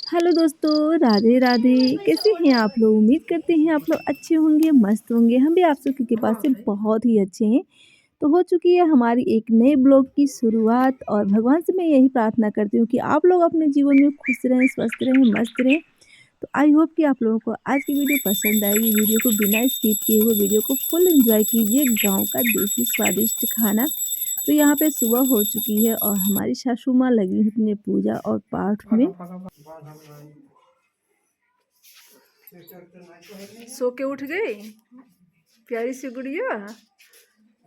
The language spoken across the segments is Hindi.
हेलो दोस्तों, राधे राधे। कैसे हैं आप लोग? उम्मीद करते हैं आप लोग अच्छे होंगे, मस्त होंगे। हम भी आप सबकी कृपा से बहुत ही अच्छे हैं। तो हो चुकी है हमारी एक नए ब्लॉग की शुरुआत और भगवान से मैं यही प्रार्थना करती हूँ कि आप लोग अपने जीवन में खुश रहें, स्वस्थ रहें, मस्त रहें। तो आई होप कि आप लोगों को आज की वीडियो पसंद आएगी। वीडियो को बिना स्किप किए हुए वीडियो को फुल एंजॉय कीजिए। गाँव का देसी स्वादिष्ट खाना। तो यहाँ पे सुबह हो चुकी है और हमारी सासू माँ लगी है अपने पूजा और पाठ में। सो के उठ गई प्यारी सी गुड़िया,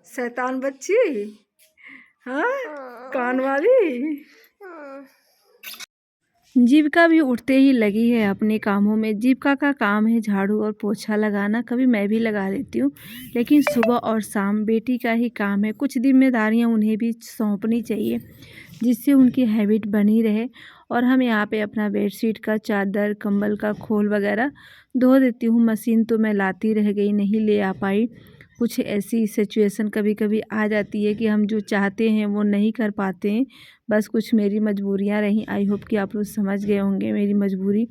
शैतान बच्ची। हाँ, कान वाली। जीविका भी उठते ही लगी है अपने कामों में। जीविका का काम है झाड़ू और पोछा लगाना। कभी मैं भी लगा लेती हूँ, लेकिन सुबह और शाम बेटी का ही काम है। कुछ जिम्मेदारियाँ उन्हें भी सौंपनी चाहिए, जिससे उनकी हैबिट बनी रहे। और हम यहाँ पे अपना बेडशीट का चादर, कंबल का खोल वगैरह धो देती हूँ। मशीन तो मैं लाती रह गई, नहीं ले आ पाई। कुछ ऐसी सिचुएशन कभी कभी आ जाती है कि हम जो चाहते हैं वो नहीं कर पाते हैं। बस कुछ मेरी मजबूरियाँ रहीं। आई होप कि आप लोग समझ गए होंगे मेरी मजबूरी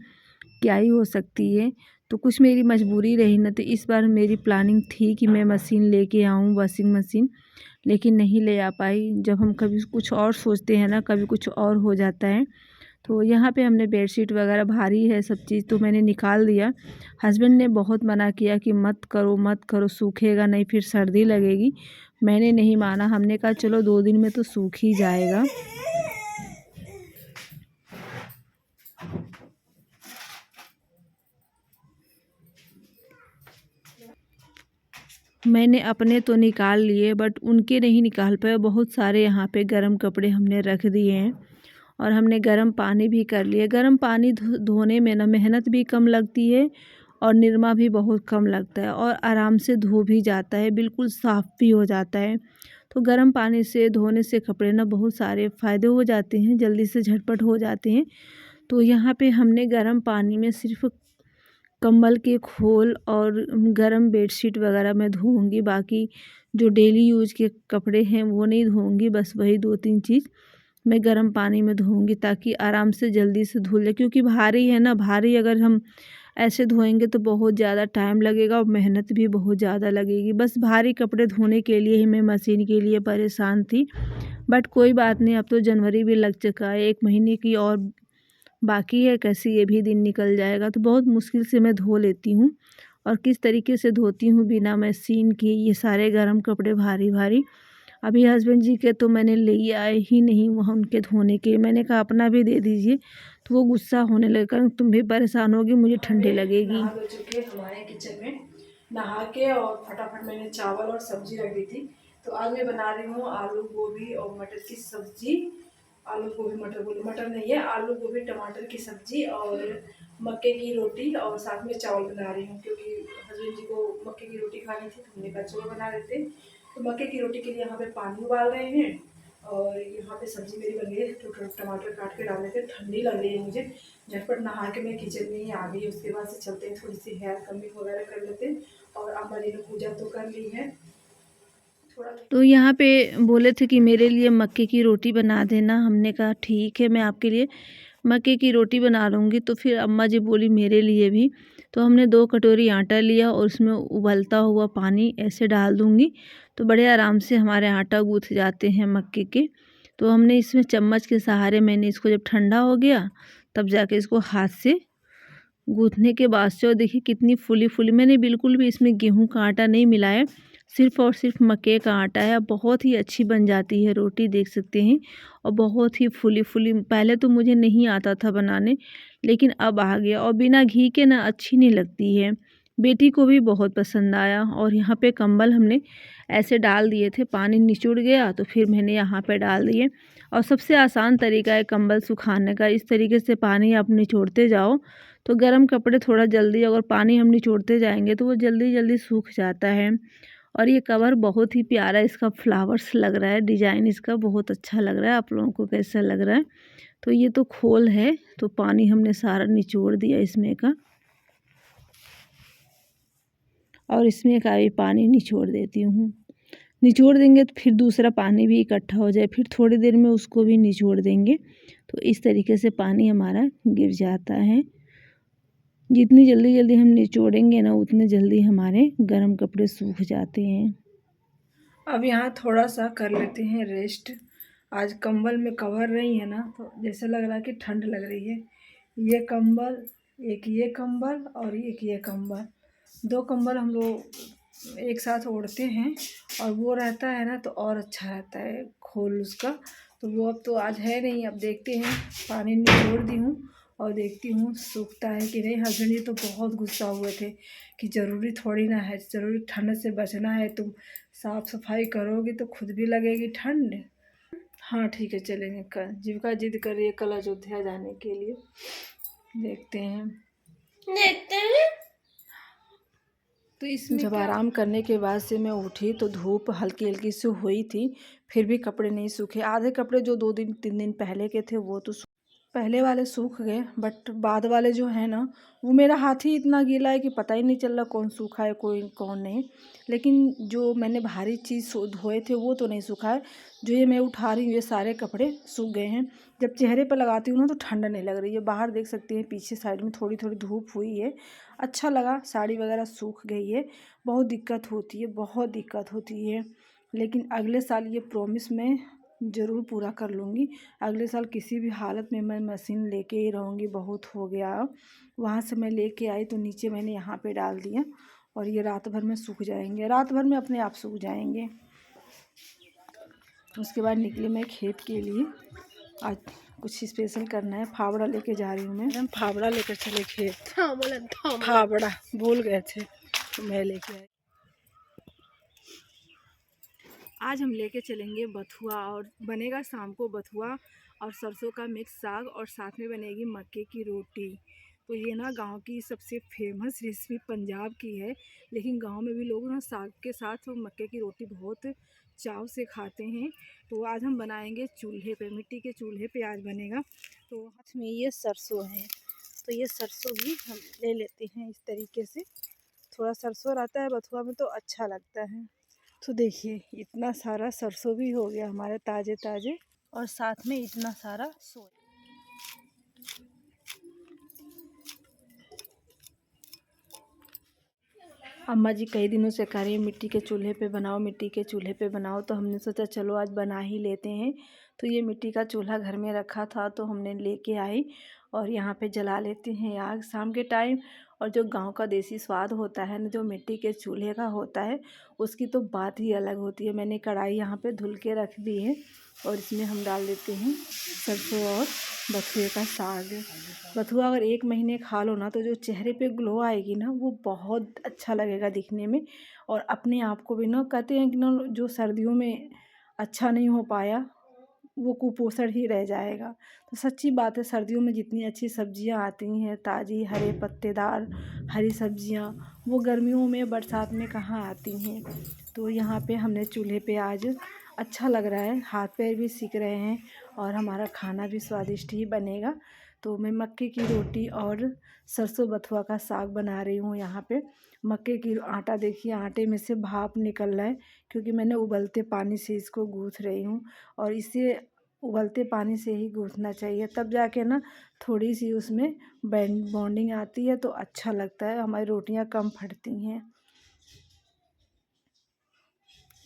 क्या ही हो सकती है। तो कुछ मेरी मजबूरी रही ना, तो इस बार मेरी प्लानिंग थी कि मैं मशीन लेके आऊँ, वॉशिंग मशीन, लेकिन नहीं ले आ पाई। जब हम कभी कुछ और सोचते हैं ना, कभी कुछ और हो जाता है। तो यहाँ पे हमने बेडशीट वगैरह भारी है, सब चीज़ तो मैंने निकाल दिया। हस्बैंड ने बहुत मना किया कि मत करो मत करो, सूखेगा नहीं, फिर सर्दी लगेगी। मैंने नहीं माना। हमने कहा चलो 2 दिन में तो सूख ही जाएगा। मैंने अपने तो निकाल लिए, बट उनके नहीं निकाल पाए। बहुत सारे यहाँ पे गर्म कपड़े हमने रख दिए हैं और हमने गर्म पानी भी कर लिए। गर्म पानी धोने में ना मेहनत भी कम लगती है और निरमा भी बहुत कम लगता है और आराम से धो भी जाता है, बिल्कुल साफ़ भी हो जाता है। तो गर्म पानी से धोने से कपड़े ना बहुत सारे फ़ायदे हो जाते हैं, जल्दी से झटपट हो जाते हैं। तो यहाँ पे हमने गर्म पानी में सिर्फ कंबल के खोल और गरम बेडशीट वगैरह मैं धोऊंगी। बाकी जो डेली यूज के कपड़े हैं वो नहीं धोऊंगी। बस वही 2-3 चीज़ मैं गर्म पानी में धोऊंगी, ताकि आराम से जल्दी से धुल जाए। क्योंकि भारी है ना, भारी अगर हम ऐसे धोएंगे तो बहुत ज़्यादा टाइम लगेगा और मेहनत भी बहुत ज़्यादा लगेगी। बस भारी कपड़े धोने के लिए ही मैं मशीन के लिए परेशान थी। बट कोई बात नहीं, अब तो जनवरी भी लग चुका है, 1 महीने की और बाकी है। कैसे ये भी दिन निकल जाएगा। तो बहुत मुश्किल से मैं धो लेती हूँ। और किस तरीके से धोती हूँ बिना मशीन के ये सारे गर्म कपड़े भारी भारी। अभी हस्बैंड जी के तो मैंने ले आए ही नहीं वहाँ उनके धोने के। मैंने कहा अपना भी दे दीजिए, तो वो गुस्सा होने लगा, तुम भी परेशान होगी, मुझे ठंडी लगेगी। नहा धो चुके हमारे किचन में, नहा के और फटाफट मैंने चावल और सब्जी रख दी थी। तो आज मैं बना रही हूँ आलू गोभी और मटर की सब्जी। आलू गोभी मटर, गोभी मटर नहीं है, आलू गोभी टमाटर की सब्जी और मक्के की रोटी, और साथ में चावल बना रही हूँ क्योंकि हस्बैंड जी को मक्के की रोटी खानी थी, तो हमने कहा चलो बना देते हैं। तो मक्के की रोटी के लिए यहाँ पे पानी उबाल रहे हैं और यहाँ पे सब्जी मेरी बन गई है। तो टमाटर काट के डाल देते हैं। ठंडी लग रही है मुझे, झटपट नहा के मैं किचन में ही आ गई। उसके बाद से चलते हैं, थोड़ी सी हेयर कमिंग वगैरह कर लेते हैं। और अम्मा जी ने पूजा तो कर ली है। तो यहाँ पे बोले थे कि मेरे लिए मक्के की रोटी बना देना। हमने कहा ठीक है, मैं आपके लिए मक्के की रोटी बना लूँगी। तो फिर अम्मा जी बोली मेरे लिए भी। तो हमने 2 कटोरी आटा लिया और उसमें उबलता हुआ पानी ऐसे डाल दूँगी, तो बड़े आराम से हमारे आटा गूँथ जाते हैं मक्के के। तो हमने इसमें चम्मच के सहारे, मैंने इसको जब ठंडा हो गया तब जाके इसको हाथ से गूँथने के बाद से, और देखिए कितनी फूली फूली। मैंने बिल्कुल भी इसमें गेहूं का आटा नहीं मिलाया, सिर्फ और सिर्फ मक्के का आटा है। बहुत ही अच्छी बन जाती है रोटी, देख सकते हैं। और बहुत ही फूली फूली। पहले तो मुझे नहीं आता था बनाने, लेकिन अब आ गया। और बिना घी के ना अच्छी नहीं लगती है। बेटी को भी बहुत पसंद आया। और यहाँ पे कंबल हमने ऐसे डाल दिए थे, पानी निचुड़ गया तो फिर मैंने यहाँ पे डाल दिए। और सबसे आसान तरीका है कंबल सुखाने का, इस तरीके से पानी आप निचोड़ते जाओ तो गर्म कपड़े थोड़ा जल्दी, अगर पानी हम निचोड़ते जाएंगे तो वो जल्दी जल्दी सूख जाता है। और ये कवर बहुत ही प्यारा इसका फ्लावर्स लग रहा है, डिज़ाइन इसका बहुत अच्छा लग रहा है। आप लोगों को कैसा लग रहा है? तो ये तो खोल है, तो पानी हमने सारा निचोड़ दिया इसमें का, और इसमें का भी पानी निचोड़ देती हूँ। निचोड़ देंगे तो फिर दूसरा पानी भी इकट्ठा हो जाए, फिर थोड़ी देर में उसको भी निचोड़ देंगे। तो इस तरीके से पानी हमारा गिर जाता है। जितनी जल्दी जल्दी हम निचोड़ेंगे ना उतने जल्दी हमारे गर्म कपड़े सूख जाते हैं। अब यहाँ थोड़ा सा कर लेते हैं रेस्ट। आज कंबल में कवर रही है ना तो जैसे लग रहा है कि ठंड लग रही है। ये कंबल, एक ये कंबल और एक ये कंबल, 2 कंबल हम लोग एक साथ ओढ़ते हैं और वो रहता है ना तो और अच्छा रहता है खोल उसका। तो वो अब तो आज है नहीं, अब देखते हैं। पानी निचोड़ दी हूँ और देखती हूँ सूखता है कि नहीं। हस्बैंड जी तो बहुत गुस्सा हुए थे कि ज़रूरी थोड़ी ना है, ज़रूरी ठंड से बचना है, तुम साफ़ सफाई करोगी तो खुद भी लगेगी ठंड। हाँ ठीक है, चलेंगे कल। जीविका जिद कर रही है कल अयोध्या जाने के लिए। देखते हैं। तो इसमें जब आराम करने के बाद से मैं उठी तो धूप हल्की हल्की सी हुई थी, फिर भी कपड़े नहीं सूखे। आधे कपड़े जो 2 दिन 3 दिन पहले के थे वो तो पहले वाले सूख गए, बट बाद वाले जो है ना वो मेरा हाथ ही इतना गीला है कि पता ही नहीं चल रहा कौन सूखा है कोई कौन नहीं। लेकिन जो मैंने भारी चीज़ धोए थे वो तो नहीं सूखा है। जो ये मैं उठा रही हूँ ये सारे कपड़े सूख गए हैं। जब चेहरे पर लगाती हूँ ना तो ठंड नहीं लग रही है। बाहर देख सकते हैं पीछे साइड में थोड़ी थोड़ी धूप हुई है, अच्छा लगा। साड़ी वगैरह सूख गई है। बहुत दिक्कत होती है, बहुत दिक्कत होती है, लेकिन अगले साल ये प्रॉमिस मैं ज़रूर पूरा कर लूँगी। अगले साल किसी भी हालत में मैं मशीन लेके ही रहूँगी। बहुत हो गया अब। वहाँ से मैं लेके आई तो नीचे मैंने यहाँ पे डाल दिया और ये रात भर में सूख जाएंगे, रात भर में अपने आप सूख जाएंगे। उसके बाद निकली मैं खेत के लिए। आज कुछ स्पेशल करना है। फावड़ा लेके जा रही हूँ मैं। फावड़ा लेकर चले खेत। फावड़ा भूल गए थे तो मैं लेके आई। आज हम लेके चलेंगे बथुआ और बनेगा शाम को बथुआ और सरसों का मिक्स साग और साथ में बनेगी मक्के की रोटी। तो ये ना गांव की सबसे फेमस रेसिपी पंजाब की है, लेकिन गांव में भी लोग ना साग के साथ मक्के की रोटी बहुत चाव से खाते हैं। तो आज हम बनाएंगे चूल्हे पे, मिट्टी के चूल्हे पे आज बनेगा। तो हाथ में ये सरसों है तो ये सरसों भी हम ले लेते हैं इस तरीके से। थोड़ा सरसों रहता है बथुआ में तो अच्छा लगता है। तो देखिए इतना सारा सरसों भी हो गया हमारे ताज़े ताज़े और साथ में इतना सारा सोया। अम्मा जी कई दिनों से कह रही मिट्टी के चूल्हे पे बनाओ, मिट्टी के चूल्हे पे बनाओ, तो हमने सोचा चलो आज बना ही लेते हैं। तो ये मिट्टी का चूल्हा घर में रखा था तो हमने लेके आई और यहाँ पे जला लेते हैं आग शाम के टाइम। और जो गांव का देसी स्वाद होता है ना, जो मिट्टी के चूल्हे का होता है उसकी तो बात ही अलग होती है। मैंने कढ़ाई यहाँ पे धुल के रख दी है और इसमें हम डाल देते हैं सरसों और बथुए का साग। बथुआ अगर 1 महीने खा लो ना तो जो चेहरे पे ग्लो आएगी ना वो बहुत अच्छा लगेगा दिखने में। और अपने आप को भी ना कहते हैं कि ना जो सर्दियों में अच्छा नहीं हो पाया वो कुपोषण ही रह जाएगा। तो सच्ची बात है, सर्दियों में जितनी अच्छी सब्जियां आती हैं ताज़ी हरे पत्तेदार हरी सब्जियां, वो गर्मियों में बरसात में कहाँ आती हैं। तो यहाँ पे हमने चूल्हे पे आज अच्छा लग रहा है, हाथ पैर भी सीख रहे हैं और हमारा खाना भी स्वादिष्ट ही बनेगा। तो मैं मक्के की रोटी और सरसों बथुआ का साग बना रही हूँ यहाँ पे। मक्के की आटा देखिए आटे में से भाप निकल रहा है क्योंकि मैंने उबलते पानी से इसको गूँथ रही हूँ। और इसे उबलते पानी से ही गूँथना चाहिए तब जाके ना थोड़ी सी उसमें बॉन्डिंग आती है तो अच्छा लगता है, हमारी रोटियाँ कम फटती हैं।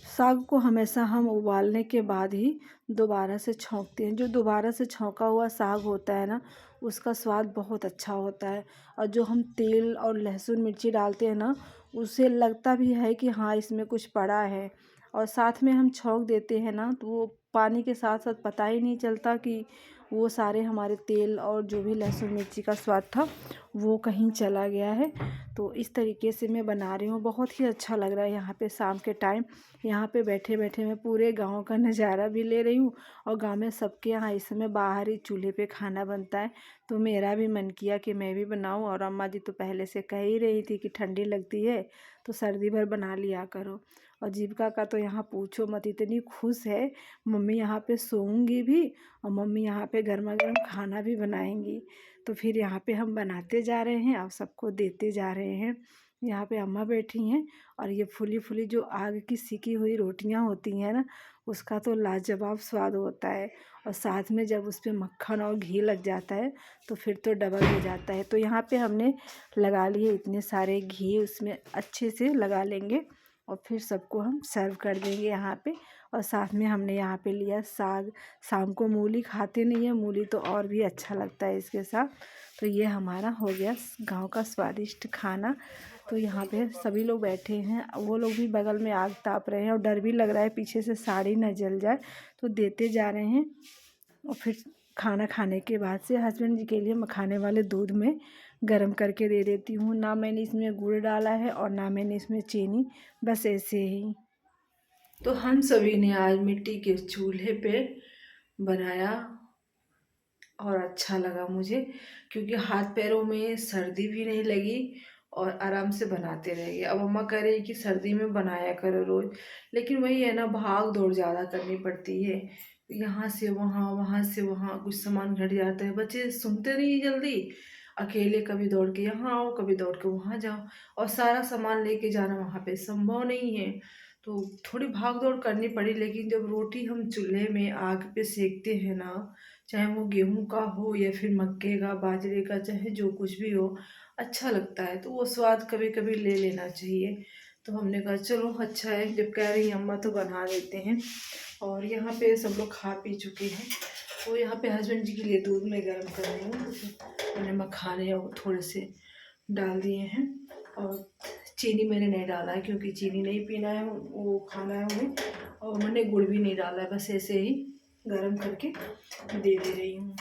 साग को हमेशा हम उबालने के बाद ही दोबारा से छौंकते हैं। जो दोबारा से छौंका हुआ साग होता है ना उसका स्वाद बहुत अच्छा होता है। और जो हम तेल और लहसुन मिर्ची डालते हैं ना उससे लगता भी है कि हाँ इसमें कुछ पड़ा है। और साथ में हम छौंक देते हैं ना तो वो पानी के साथ साथ पता ही नहीं चलता कि वो सारे हमारे तेल और जो भी लहसुन मिर्ची का स्वाद था वो कहीं चला गया है। तो इस तरीके से मैं बना रही हूँ, बहुत ही अच्छा लग रहा है। यहाँ पे शाम के टाइम यहाँ पे बैठे बैठे मैं पूरे गांव का नज़ारा भी ले रही हूँ। और गांव में सबके यहाँ इस समय बाहर ही चूल्हे पे खाना बनता है तो मेरा भी मन किया कि मैं भी बनाऊँ। और अम्मा जी तो पहले से कह ही रही थी कि ठंडी लगती है तो सर्दी भर बना लिया करो। और जीविका का तो यहाँ पूछो मत, इतनी खुश है। मम्मी यहाँ पे सोऊंगी भी और मम्मी यहाँ पे गर्मा गर्म खाना भी बनाएंगी। तो फिर यहाँ पे हम बनाते जा रहे हैं और सबको देते जा रहे हैं। यहाँ पे अम्मा बैठी हैं और ये फूली फूली जो आग की सिकी हुई रोटियाँ होती हैं ना, उसका तो लाजवाब स्वाद होता है। और साथ में जब उस पर मक्खन और घी लग जाता है तो फिर तो डबल हो जाता है। तो यहाँ पे हमने लगा लिए इतने सारे घी, उसमें अच्छे से लगा लेंगे और फिर सबको हम सर्व कर देंगे यहाँ पे। और साथ में हमने यहाँ पे लिया साग। शाम को मूली खाते नहीं है, मूली तो और भी अच्छा लगता है इसके साथ। तो ये हमारा हो गया गांव का स्वादिष्ट खाना। तो यहाँ पे सभी लोग बैठे हैं, वो लोग भी बगल में आग ताप रहे हैं और डर भी लग रहा है पीछे से साड़ी न जल जाए, तो देते जा रहे हैं। और फिर खाना खाने के बाद से हस्बैंड जी के लिए मखाने वाले दूध में गर्म करके दे देती हूँ। ना मैंने इसमें गुड़ डाला है और ना मैंने इसमें चीनी, बस ऐसे ही। तो हम सभी ने आज मिट्टी के चूल्हे पे बनाया और अच्छा लगा मुझे, क्योंकि हाथ पैरों में सर्दी भी नहीं लगी और आराम से बनाते रह गए। अब अम्मा कह रही कि सर्दी में बनाया करो रोज़, लेकिन वही है ना, भाग दौड़ ज़्यादा करनी पड़ती है, यहाँ से वहाँ वहाँ से वहाँ, कुछ सामान घट जाता है, बच्चे सुनते नहीं जल्दी। अकेले कभी दौड़ के यहाँ आओ, कभी दौड़ के वहाँ जाओ, और सारा सामान लेके जाना वहाँ पे संभव नहीं है। तो थोड़ी भाग दौड़ करनी पड़ी, लेकिन जब रोटी हम चूल्हे में आग पे सेकते हैं ना, चाहे वो गेहूं का हो या फिर मक्के का, बाजरे का, चाहे जो कुछ भी हो, अच्छा लगता है। तो वो स्वाद कभी कभी ले लेना चाहिए। तो हमने कहा चलो अच्छा है, जब कह रही अम्मा तो बना देते हैं। और यहाँ पे सब लोग खा पी चुके हैं। तो यहाँ पे हस्बैंड जी के लिए दूध में गर्म कर रही हूँ। मैंने मखाने और थोड़े से डाल दिए हैं और चीनी मैंने नहीं डाला है, क्योंकि चीनी नहीं पीना है, वो खाना है उन्हें। और मैंने गुड़ भी नहीं डाला है, बस ऐसे ही गर्म करके दे रही हूँ।